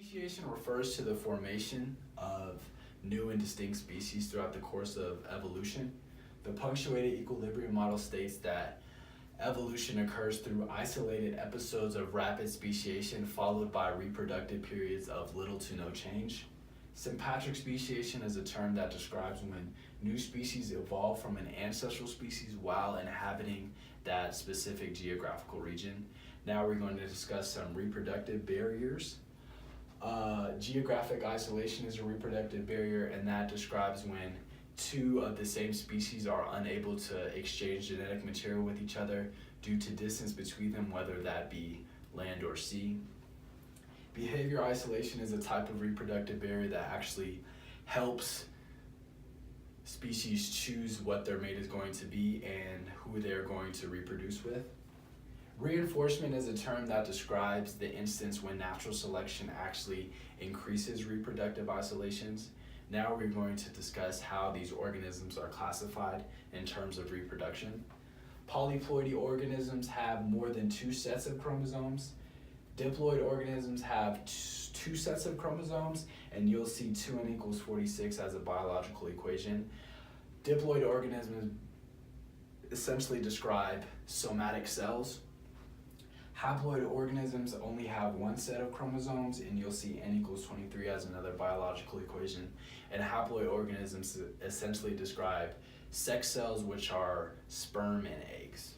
Speciation refers to the formation of new and distinct species throughout the course of evolution. The punctuated equilibrium model states that evolution occurs through isolated episodes of rapid speciation followed by reproductive periods of little to no change. Sympatric speciation is a term that describes when new species evolve from an ancestral species while inhabiting that specific geographical region. Now we're going to discuss some reproductive barriers. Geographic isolation is a reproductive barrier, and that describes when two of the same species are unable to exchange genetic material with each other due to distance between them, whether that be land or sea. Behavior isolation is a type of reproductive barrier that actually helps species choose what their mate is going to be and who they're going to reproduce with. Reinforcement is a term that describes the instance when natural selection actually increases reproductive isolations. Now we're going to discuss how these organisms are classified in terms of reproduction. Polyploidy organisms have more than two sets of chromosomes. Diploid organisms have two sets of chromosomes, and you'll see 2n equals 46 as a biological equation. Diploid organisms essentially describe somatic cells. Haploid organisms only have one set of chromosomes, and you'll see n equals 23 as another biological equation. And haploid organisms essentially describe sex cells, which are sperm and eggs.